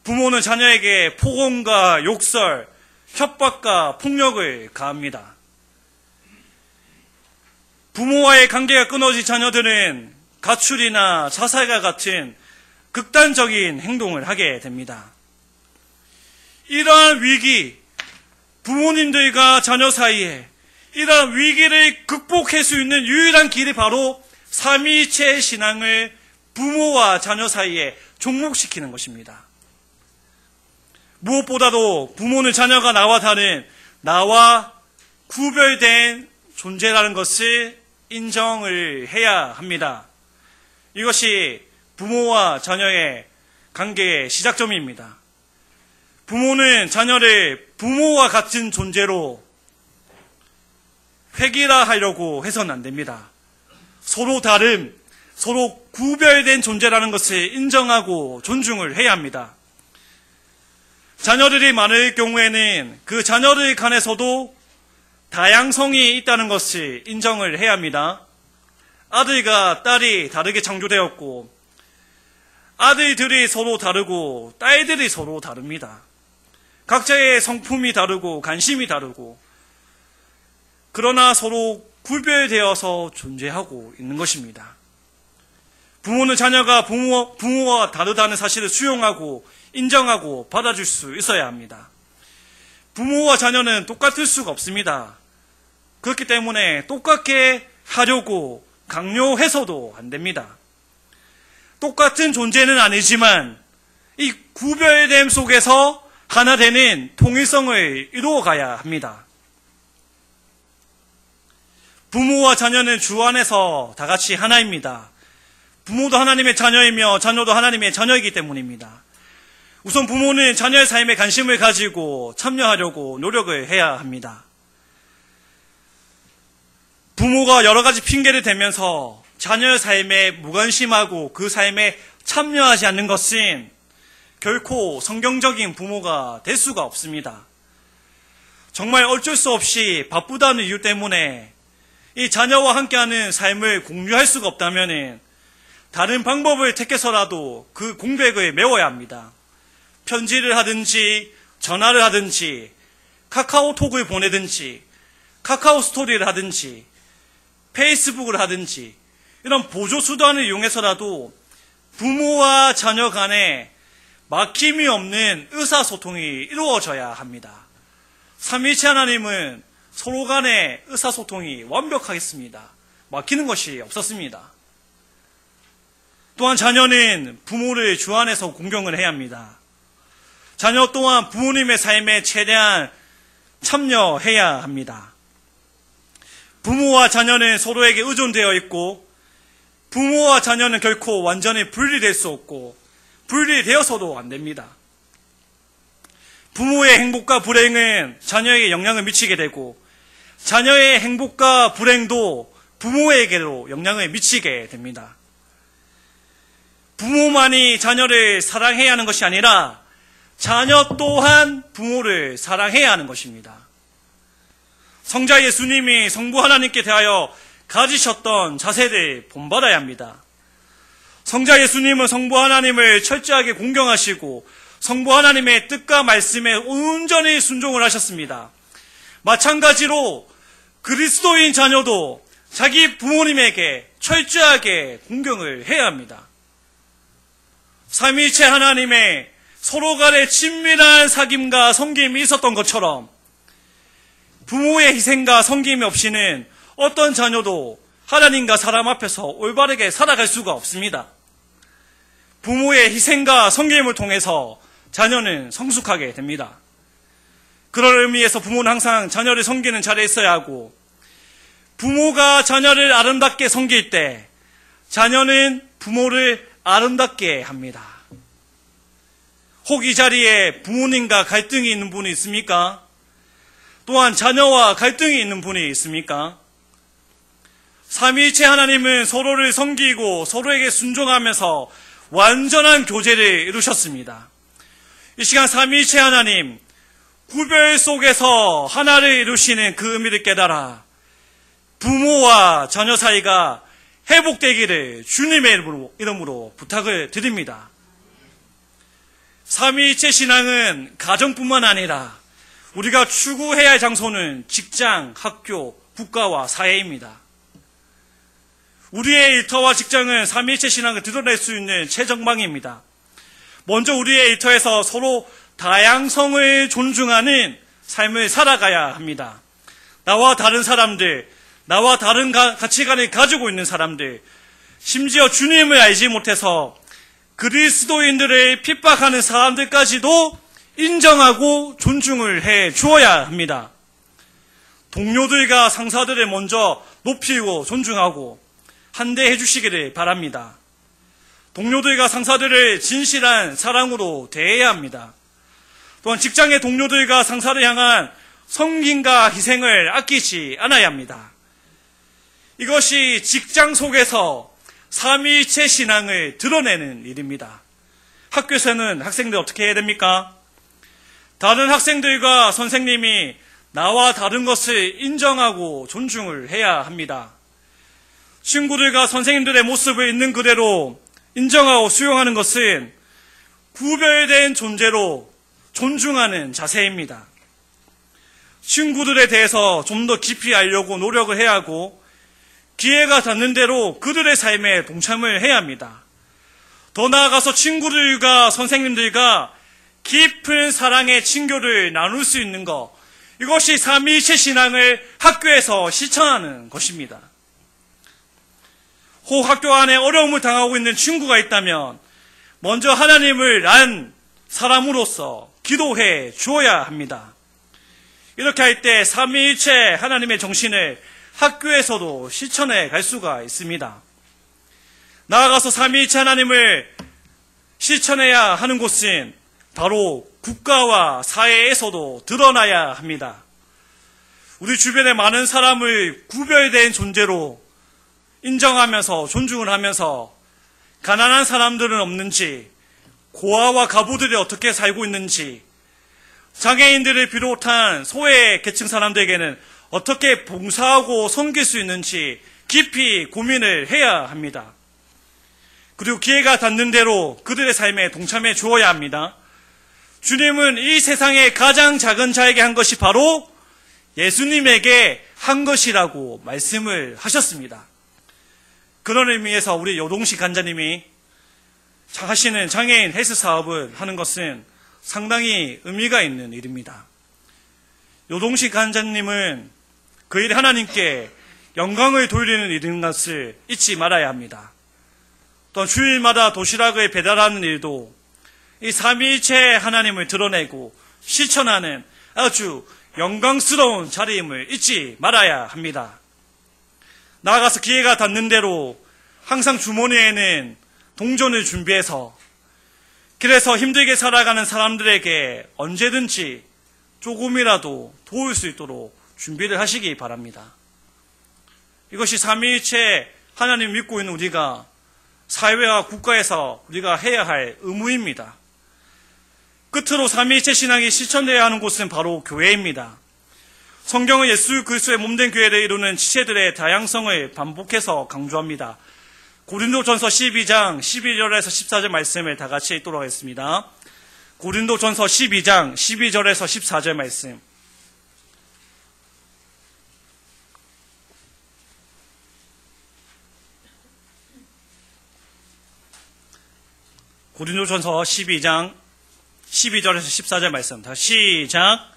부모는 자녀에게 폭언과 욕설, 협박과 폭력을 가합니다. 부모와의 관계가 끊어진 자녀들은 가출이나 자살과 같은 극단적인 행동을 하게 됩니다. 이러한 위기, 부모님들과 자녀 사이에 이러한 위기를 극복할 수 있는 유일한 길이 바로 삼위일체 신앙을 부모와 자녀 사이에 종목시키는 것입니다. 무엇보다도 부모는 자녀가 나와 구별된 존재라는 것을 인정을 해야 합니다. 이것이 부모와 자녀의 관계의 시작점입니다. 부모는 자녀를 부모와 같은 존재로 획일화하려고 해서는 안 됩니다. 서로 다른, 서로 구별된 존재라는 것을 인정하고 존중을 해야 합니다. 자녀들이 많을 경우에는 그 자녀들 간에서도 다양성이 있다는 것을 인정을 해야 합니다. 아들과 딸이 다르게 창조되었고 아들들이 서로 다르고 딸들이 서로 다릅니다. 각자의 성품이 다르고 관심이 다르고 그러나 서로 구별되어서 존재하고 있는 것입니다. 부모는 자녀가 부모와 다르다는 사실을 수용하고 인정하고 받아줄 수 있어야 합니다. 부모와 자녀는 똑같을 수가 없습니다. 그렇기 때문에 똑같게 하려고 강요해서도 안 됩니다. 똑같은 존재는 아니지만 이 구별됨 속에서 하나 되는 통일성을 이루어가야 합니다. 부모와 자녀는 주 안에서 다 같이 하나입니다. 부모도 하나님의 자녀이며 자녀도 하나님의 자녀이기 때문입니다. 우선 부모는 자녀의 삶에 관심을 가지고 참여하려고 노력을 해야 합니다. 부모가 여러 가지 핑계를 대면서 자녀의 삶에 무관심하고 그 삶에 참여하지 않는 것은 결코 성경적인 부모가 될 수가 없습니다. 정말 어쩔 수 없이 바쁘다는 이유 때문에 이 자녀와 함께하는 삶을 공유할 수가 없다면 다른 방법을 택해서라도 그 공백을 메워야 합니다. 편지를 하든지 전화를 하든지 카카오톡을 보내든지 카카오 스토리를 하든지 페이스북을 하든지 이런 보조수단을 이용해서라도 부모와 자녀 간에 막힘이 없는 의사소통이 이루어져야 합니다. 삼위일체 하나님은 서로 간의 의사소통이 완벽하겠습니다. 막히는 것이 없었습니다. 또한 자녀는 부모를 주 안에서 공경을 해야 합니다. 자녀 또한 부모님의 삶에 최대한 참여해야 합니다. 부모와 자녀는 서로에게 의존되어 있고 부모와 자녀는 결코 완전히 분리될 수 없고 분리되어서도 안 됩니다. 부모의 행복과 불행은 자녀에게 영향을 미치게 되고 자녀의 행복과 불행도 부모에게로 영향을 미치게 됩니다. 부모만이 자녀를 사랑해야 하는 것이 아니라 자녀 또한 부모를 사랑해야 하는 것입니다. 성자 예수님이 성부 하나님께 대하여 가지셨던 자세를 본받아야 합니다. 성자 예수님은 성부 하나님을 철저하게 공경하시고 성부 하나님의 뜻과 말씀에 온전히 순종을 하셨습니다. 마찬가지로 그리스도인 자녀도 자기 부모님에게 철저하게 공경을 해야 합니다. 삼위일체 하나님의 서로 간의 친밀한 사귐과 섬김이 있었던 것처럼 부모의 희생과 섬김이 없이는 어떤 자녀도 하나님과 사람 앞에서 올바르게 살아갈 수가 없습니다. 부모의 희생과 섬김을 통해서 자녀는 성숙하게 됩니다. 그런 의미에서 부모는 항상 자녀를 섬기는 자리에 있어야 하고, 부모가 자녀를 아름답게 섬길 때 자녀는 부모를 아름답게 합니다. 혹 이 자리에 부모님과 갈등이 있는 분이 있습니까? 또한 자녀와 갈등이 있는 분이 있습니까? 삼위일체 하나님은 서로를 섬기고 서로에게 순종하면서 완전한 교제를 이루셨습니다. 이 시간 삼위일체 하나님, 구별 속에서 하나를 이루시는 그 의미를 깨달아 부모와 자녀 사이가 회복되기를 주님의 이름으로 부탁을 드립니다. 삼위일체 신앙은 가정뿐만 아니라 우리가 추구해야 할 장소는 직장, 학교, 국가와 사회입니다. 우리의 일터와 직장은 삼위일체 신앙을 드러낼 수 있는 최정방입니다. 먼저 우리의 일터에서 서로 다양성을 존중하는 삶을 살아가야 합니다. 나와 다른 사람들, 나와 다른 가치관을 가지고 있는 사람들, 심지어 주님을 알지 못해서 그리스도인들을 핍박하는 사람들까지도 인정하고 존중을 해 주어야 합니다. 동료들과 상사들을 먼저 높이고 존중하고 한대해 주시기를 바랍니다. 동료들과 상사들을 진실한 사랑으로 대해야 합니다. 또한 직장의 동료들과 상사를 향한 섬김과 희생을 아끼지 않아야 합니다. 이것이 직장 속에서 삼위일체 신앙을 드러내는 일입니다. 학교에서는 학생들 어떻게 해야 됩니까? 다른 학생들과 선생님이 나와 다른 것을 인정하고 존중을 해야 합니다. 친구들과 선생님들의 모습을 있는 그대로 인정하고 수용하는 것은 구별된 존재로 존중하는 자세입니다. 친구들에 대해서 좀 더 깊이 알려고 노력을 해야 하고, 기회가 닿는 대로 그들의 삶에 동참을 해야 합니다. 더 나아가서 친구들과 선생님들과 깊은 사랑의 친교를 나눌 수 있는 것, 이것이 삼위일체 신앙을 학교에서 실천하는 것입니다. 혹 학교 안에 어려움을 당하고 있는 친구가 있다면 먼저 하나님을 안 사람으로서 기도해 주어야 합니다. 이렇게 할 때 삼위일체 하나님의 정신을 학교에서도 실천해 갈 수가 있습니다. 나아가서 삼위일체 하나님을 실천해야 하는 곳은 바로 국가와 사회에서도 드러나야 합니다. 우리 주변의 많은 사람을 구별된 존재로 인정하면서 존중을 하면서 가난한 사람들은 없는지, 고아와 가부들이 어떻게 살고 있는지, 장애인들을 비롯한 소외 계층 사람들에게는 어떻게 봉사하고 섬길 수 있는지 깊이 고민을 해야 합니다. 그리고 기회가 닿는 대로 그들의 삶에 동참해 주어야 합니다. 주님은 이 세상의 가장 작은 자에게 한 것이 바로 예수님에게 한 것이라고 말씀을 하셨습니다. 그런 의미에서 우리 요동식 간자님이 하시는 장애인 헬스 사업을 하는 것은 상당히 의미가 있는 일입니다. 요동식 간자님은 그 일에 하나님께 영광을 돌리는 일인 것을 잊지 말아야 합니다. 또한 주일마다 도시락을 배달하는 일도 이 삼위일체 하나님을 드러내고 실천하는 아주 영광스러운 자리임을 잊지 말아야 합니다. 나아가서 기회가 닿는 대로 항상 주머니에는 동전을 준비해서, 그래서 힘들게 살아가는 사람들에게 언제든지 조금이라도 도울 수 있도록 준비를 하시기 바랍니다. 이것이 삼위일체 하나님 믿고 있는 우리가 사회와 국가에서 우리가 해야 할 의무입니다. 끝으로 삼위일체 신앙이 실천되어야 하는 곳은 바로 교회입니다. 성경은 예수 그리스도의 몸된 교회를 이루는 지체들의 다양성을 반복해서 강조합니다. 고린도전서 12장 12절에서 14절 말씀을 다 같이 읽도록 하겠습니다. 고린도전서 12장 12절에서 14절 말씀. 고린도전서 12장 12절에서 14절 말씀. 다 시작.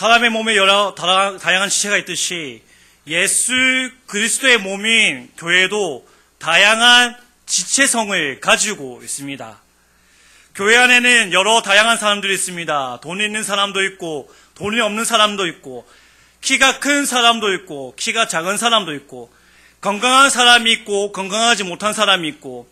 사람의 몸에 여러 다양한 지체가 있듯이 예수 그리스도의 몸인 교회도 다양한 지체성을 가지고 있습니다. 교회 안에는 여러 다양한 사람들이 있습니다. 돈이 있는 사람도 있고 돈이 없는 사람도 있고 키가 큰 사람도 있고 키가 작은 사람도 있고 건강한 사람이 있고 건강하지 못한 사람이 있고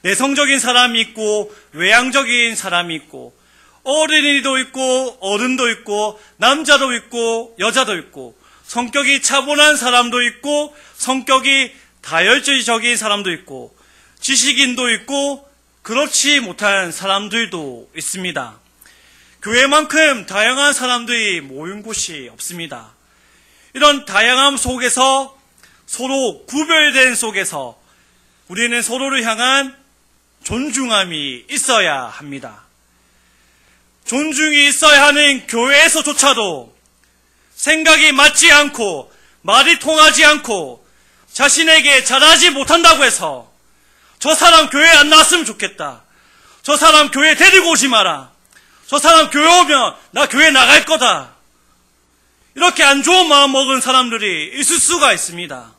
내성적인 사람이 있고 외향적인 사람이 있고 어린이도 있고 어른도 있고 남자도 있고 여자도 있고 성격이 차분한 사람도 있고 성격이 다혈질적인 사람도 있고 지식인도 있고 그렇지 못한 사람들도 있습니다. 교회만큼 다양한 사람들이 모인 곳이 없습니다. 이런 다양함 속에서 서로 구별된 속에서 우리는 서로를 향한 존중함이 있어야 합니다. 존중이 있어야 하는 교회에서조차도 생각이 맞지 않고 말이 통하지 않고 자신에게 잘하지 못한다고 해서 저 사람 교회 안 나왔으면 좋겠다. 저 사람 교회 데리고 오지 마라. 저 사람 교회 오면 나 교회 나갈 거다. 이렇게 안 좋은 마음 먹은 사람들이 있을 수가 있습니다.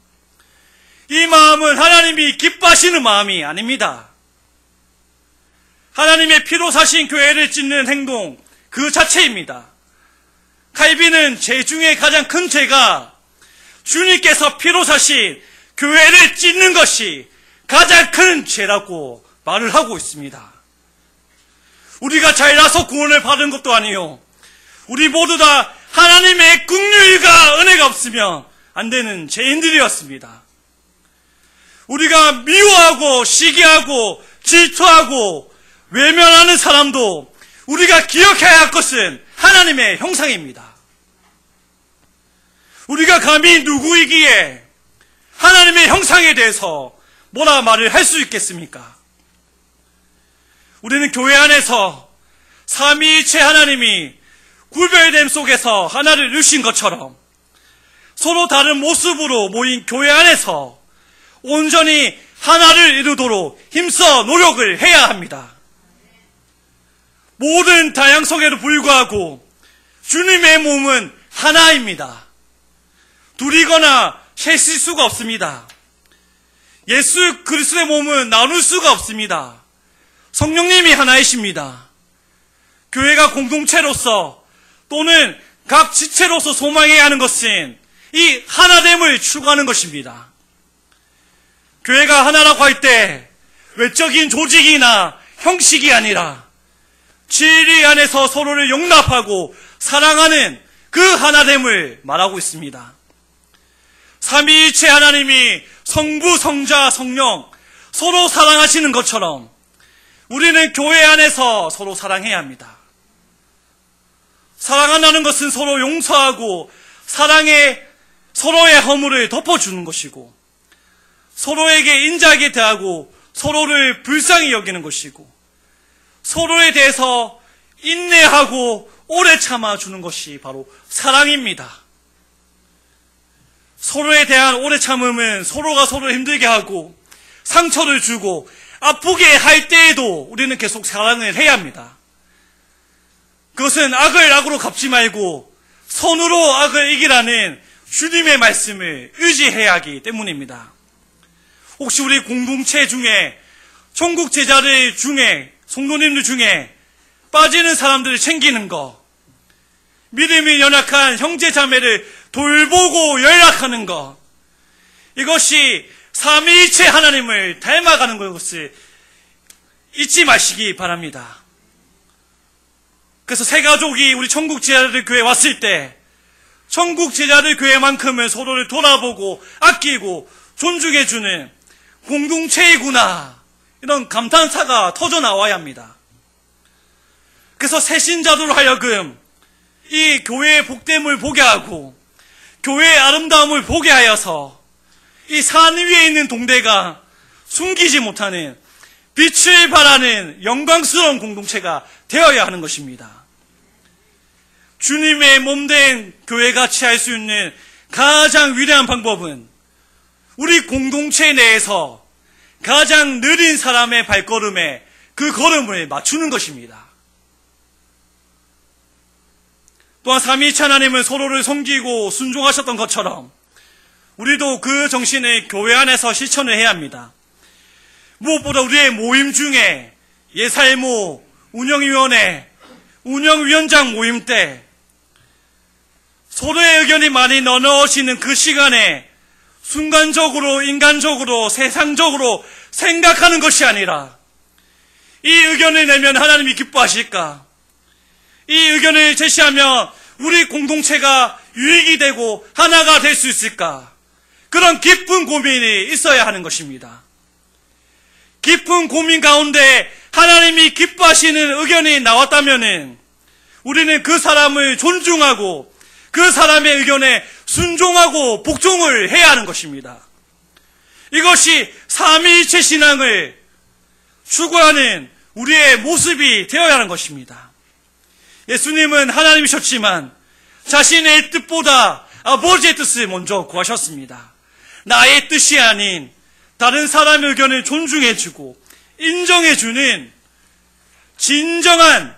이 마음은 하나님이 기뻐하시는 마음이 아닙니다. 하나님의 피로 사신 교회를 짓는 행동 그 자체입니다. 칼빈은 죄 중에 가장 큰 죄가 주님께서 피로 사신 교회를 짓는 것이 가장 큰 죄라고 말을 하고 있습니다. 우리가 잘나서 구원을 받은 것도 아니요. 우리 모두 다 하나님의 긍휼과 은혜가 없으면 안 되는 죄인들이었습니다. 우리가 미워하고 시기하고 질투하고 외면하는 사람도 우리가 기억해야 할 것은 하나님의 형상입니다. 우리가 감히 누구이기에 하나님의 형상에 대해서 뭐라 말을 할 수 있겠습니까? 우리는 교회 안에서 삼위일체 하나님이 구별됨 속에서 하나를 이루신 것처럼 서로 다른 모습으로 모인 교회 안에서 온전히 하나를 이루도록 힘써 노력을 해야 합니다. 모든 다양성에도 불구하고 주님의 몸은 하나입니다. 둘이거나 셋일 수가 없습니다. 예수 그리스도의 몸은 나눌 수가 없습니다. 성령님이 하나이십니다. 교회가 공동체로서 또는 각 지체로서 소망해야 하는 것은 이 하나됨을 추구하는 것입니다. 교회가 하나라고 할 때 외적인 조직이나 형식이 아니라 진리 안에서 서로를 용납하고 사랑하는 그 하나됨을 말하고 있습니다. 삼위일체 하나님이 성부, 성자, 성령 서로 사랑하시는 것처럼 우리는 교회 안에서 서로 사랑해야 합니다. 사랑한다는 것은 서로 용서하고 사랑에 서로의 허물을 덮어주는 것이고 서로에게 인자하게 대하고 서로를 불쌍히 여기는 것이고 서로에 대해서 인내하고 오래 참아주는 것이 바로 사랑입니다. 서로에 대한 오래 참음은 서로가 서로를 힘들게 하고 상처를 주고 아프게 할 때에도 우리는 계속 사랑을 해야 합니다. 그것은 악을 악으로 갚지 말고 선으로 악을 이기라는 주님의 말씀을 의지해야 하기 때문입니다. 혹시 우리 공동체 중에 천국 제자들 중에 성도님들 중에 빠지는 사람들을 챙기는 거, 믿음이 연약한 형제 자매를 돌보고 연락하는 것, 이것이 삼위일체 하나님을 닮아가는 것을 잊지 마시기 바랍니다. 그래서 새 가족이 우리 천국 제자들 교회에 왔을 때 천국 제자들 교회만큼은 서로를 돌아보고 아끼고 존중해주는 공동체이구나, 이런 감탄사가 터져 나와야 합니다. 그래서 새신자들로 하여금 이 교회의 복됨을 보게 하고 교회의 아름다움을 보게 하여서 이 산 위에 있는 동대가 숨기지 못하는 빛을 발하는 영광스러운 공동체가 되어야 하는 것입니다. 주님의 몸된 교회가 취할 수 있는 가장 위대한 방법은 우리 공동체 내에서 가장 느린 사람의 발걸음에 그 걸음을 맞추는 것입니다. 또한 삼위일체 하나님은 서로를 섬기고 순종하셨던 것처럼 우리도 그 정신을 교회 안에서 실천을 해야 합니다. 무엇보다 우리의 모임 중에 예살모, 운영위원회, 운영위원장 모임 때 서로의 의견이 많이 나누어지는 그 시간에 순간적으로, 인간적으로, 세상적으로 생각하는 것이 아니라 이 의견을 내면 하나님이 기뻐하실까? 이 의견을 제시하면 우리 공동체가 유익이 되고 하나가 될 수 있을까? 그런 깊은 고민이 있어야 하는 것입니다. 깊은 고민 가운데 하나님이 기뻐하시는 의견이 나왔다면 우리는 그 사람을 존중하고 그 사람의 의견에 순종하고 복종을 해야 하는 것입니다. 이것이 삼위일체 신앙을 추구하는 우리의 모습이 되어야 하는 것입니다. 예수님은 하나님이셨지만 자신의 뜻보다 아버지의 뜻을 먼저 구하셨습니다. 나의 뜻이 아닌 다른 사람의 의견을 존중해주고 인정해주는 진정한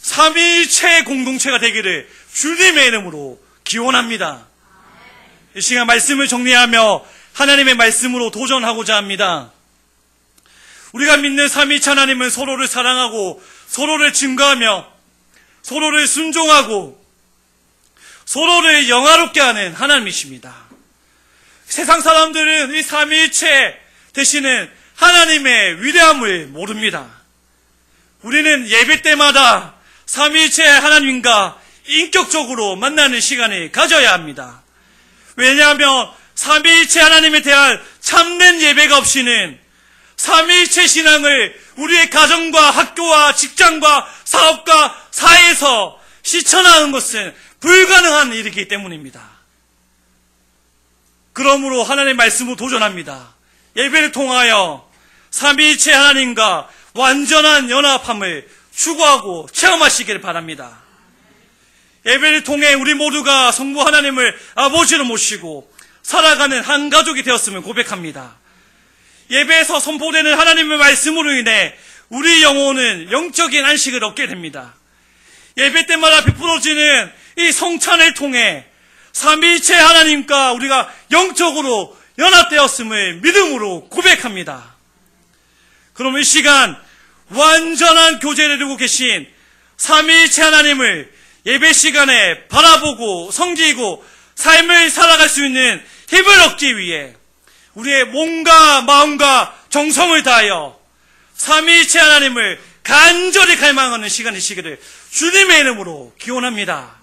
삼위일체 공동체가 되기를 주님의 이름으로 기원합니다. 이 시간 말씀을 정리하며 하나님의 말씀으로 도전하고자 합니다. 우리가 믿는 삼위일체 하나님은 서로를 사랑하고 서로를 증거하며 서로를 순종하고 서로를 영화롭게 하는 하나님이십니다. 세상 사람들은 이 삼위일체 되시는 하나님의 위대함을 모릅니다. 우리는 예배 때마다 삼위일체 하나님과 인격적으로 만나는 시간을 가져야 합니다. 왜냐하면 삼위일체 하나님에 대한 참된 예배가 없이는 삼위일체 신앙을 우리의 가정과 학교와 직장과 사업과 사회에서 실천하는 것은 불가능한 일이기 때문입니다. 그러므로 하나님의 말씀으로 도전합니다. 예배를 통하여 삼위일체 하나님과 완전한 연합함을 추구하고 체험하시기를 바랍니다. 예배를 통해 우리 모두가 성부 하나님을 아버지로 모시고 살아가는 한 가족이 되었음을 고백합니다. 예배에서 선포되는 하나님의 말씀으로 인해 우리 영혼은 영적인 안식을 얻게 됩니다. 예배 때마다 베풀어지는 이 성찬을 통해 삼위일체 하나님과 우리가 영적으로 연합되었음을 믿음으로 고백합니다. 그럼 이 시간 완전한 교제를 이루고 계신 삼위일체 하나님을 예배 시간에 바라보고 섬기고 삶을 살아갈 수 있는 힘을 얻기 위해 우리의 몸과 마음과 정성을 다하여 삼위일체 하나님을 간절히 갈망하는 시간이시기를 주님의 이름으로 기원합니다.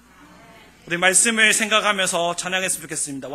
우리 말씀을 생각하면서 찬양했으면 좋겠습니다.